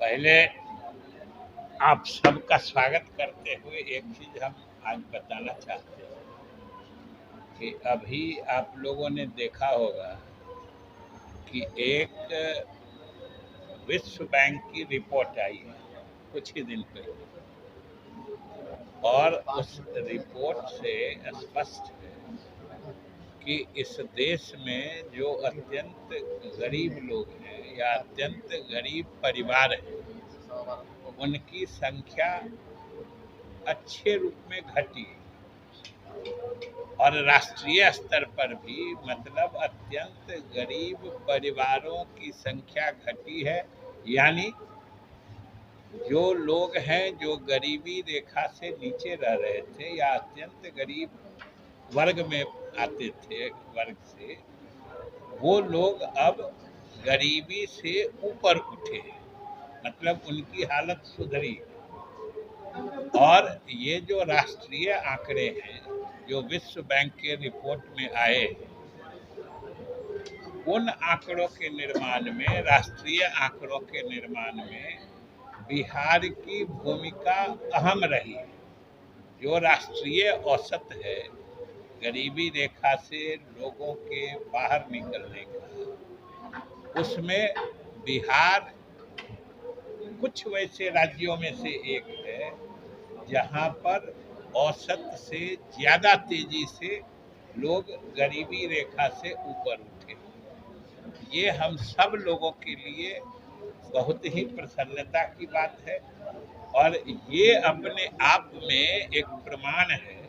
पहले आप सबका स्वागत करते हुए एक चीज हम आज बताना चाहते हैं कि अभी आप लोगों ने देखा होगा कि एक विश्व बैंक की रिपोर्ट आई है कुछ ही दिन पहले, और उस रिपोर्ट से स्पष्ट है कि इस देश में जो अत्यंत गरीब लोग हैं या अत्यंत गरीब परिवार हैं, उनकी संख्या अच्छे रूप में घटी और राष्ट्रीय स्तर पर भी मतलब अत्यंत गरीब परिवारों की संख्या घटी है। यानी जो लोग हैं जो गरीबी रेखा से नीचे रह रहे थे या अत्यंत गरीब वर्ग में आते थे, वर्ग से वो लोग अब गरीबी से ऊपर उठे, मतलब उनकी हालत सुधरी। और ये जो राष्ट्रीय आंकड़े हैं जो विश्व बैंक के रिपोर्ट में आए, उन आंकड़ों के निर्माण में, राष्ट्रीय आंकड़ों के निर्माण में बिहार की भूमिका अहम रही। जो राष्ट्रीय औसत है गरीबी रेखा से लोगों के बाहर निकलने का, उसमें बिहार कुछ वैसे राज्यों में से एक है जहां पर औसत से ज्यादा तेजी से लोग गरीबी रेखा से ऊपर उठे। ये हम सब लोगों के लिए बहुत ही प्रसन्नता की बात है और ये अपने आप में एक प्रमाण है।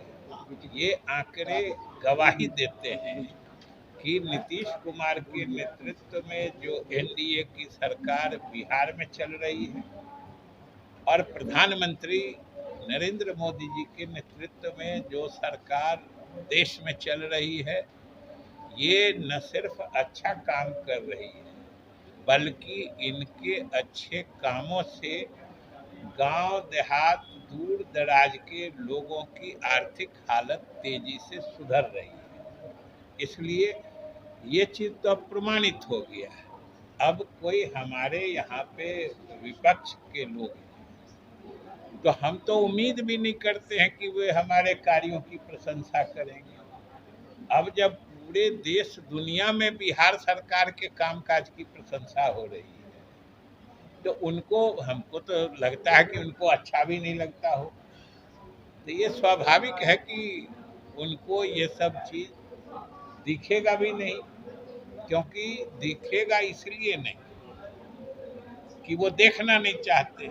ये आंकड़े गवाही देते हैं कि नीतीश कुमार के नेतृत्व में जो एनडीए की सरकार बिहार में चल रही है और प्रधानमंत्री नरेंद्र मोदी जी के नेतृत्व में जो सरकार देश में चल रही है, ये न सिर्फ अच्छा काम कर रही है बल्कि इनके अच्छे कामों से गांव देहात दूर दराज के लोगों की आर्थिक हालत तेजी से सुधर रही है। इसलिए ये चीज तो अब प्रमाणित हो गया है। अब कोई हमारे यहाँ पे विपक्ष के लोग हैं तो हम तो उम्मीद भी नहीं करते हैं कि वे हमारे कार्यों की प्रशंसा करेंगे। अब जब पूरे देश दुनिया में बिहार सरकार के कामकाज की प्रशंसा हो रही है तो उनको, हमको तो लगता है कि उनको अच्छा भी नहीं लगता हो। तो ये स्वाभाविक है कि उनको ये सब चीज दिखेगा भी नहीं, क्योंकि दिखेगा इसलिए नहीं कि वो देखना नहीं चाहते।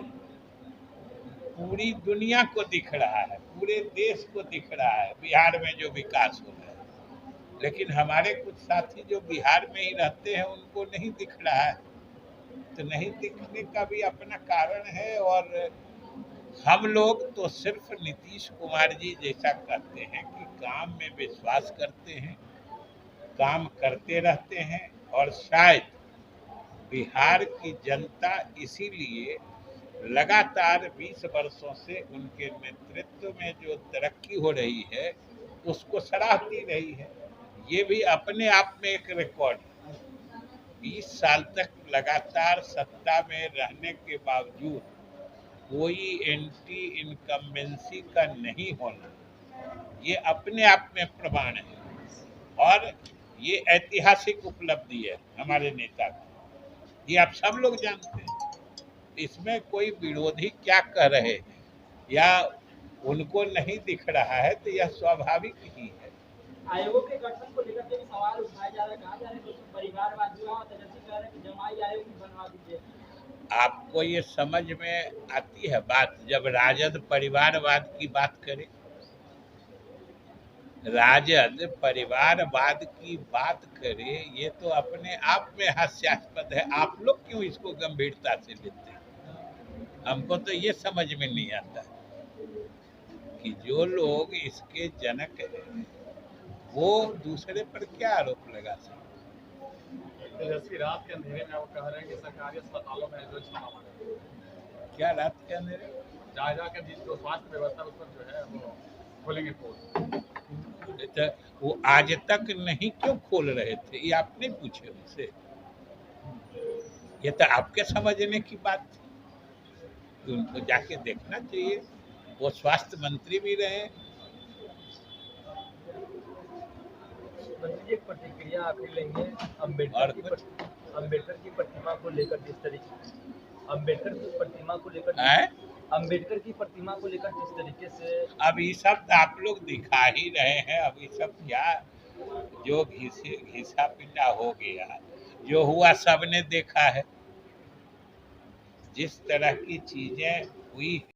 पूरी दुनिया को दिख रहा है, पूरे देश को दिख रहा है बिहार में जो विकास हो रहा है, लेकिन हमारे कुछ साथी जो बिहार में ही रहते हैं उनको नहीं दिख रहा है। तो नहीं दिखने का भी अपना कारण है। और हम लोग तो सिर्फ नीतीश कुमार जी जैसा करते हैं कि काम में विश्वास करते हैं, काम करते रहते हैं, और शायद बिहार की जनता इसीलिए लगातार 20 वर्षों से उनके नेतृत्व में जो तरक्की हो रही है उसको सराहती रही है। ये भी अपने आप में एक रिकॉर्ड है। 20 साल तक लगातार सत्ता में रहने के बावजूद कोई एंटी इनकम्बेंसी का नहीं होना, ये अपने आप में प्रमाण है और ये ऐतिहासिक उपलब्धि है हमारे नेता की। ये आप सब लोग जानते हैं। इसमें कोई विरोधी क्या कह रहे हैं या उनको नहीं दिख रहा है तो यह स्वाभाविक ही है। आयोगों के गठन को लेकर के भी सवाल उठाया जा रहा है, कहा जा रहा है कि परिवारवादी और तेजस्वी कह रहे हैं कि जमाई आयोग भी बनवा दीजिए। आपको ये समझ में आती है बात जब राजद परिवारवाद की बात करे? राजद परिवारवाद की बात करे ये तो अपने आप में हास्यास्पद है। आप लोग क्यों इसको गंभीरता से लेते हैं? हमको तो ये समझ में नहीं आता कि जो लोग इसके जनक हैं वो दूसरे पर क्या आरोप लगा सकते? तेजस्वी रात के अंधेरे में वो कह रहे हैं कि सरकारी अस्पतालों में जो छापा मारे, क्या रात के अंधेरे? जहाँ के बीच जो स्वास्थ्य व्यवस्था उस पर जो है वो खोलेंगे पोल। तो वो आज तक नहीं क्यों खोल रहे थे ये आप नहीं पूछे उनसे? ये तो आपके समझने की बात थी। कि उनको जाके देखना चाहिए। वो स्वास्थ्य मंत्री भी रहे। मंत्री जी, एक प्रतिक्रिया आखिर लेंगे और कुछ अम्बेडकर की प्रतिमा को लेकर जिस तरीके अम्बेडकर की प्रतिमा को लेकर है। अम्बेडकर की प्रतिमा को लेकर जिस तरीके से अब ये सब तो आप लोग दिखा ही रहे हैं। अब ये सब क्या, जो घिसा पिटा हो गया, जो हुआ सबने देखा है। जिस तरह की चीजें हुई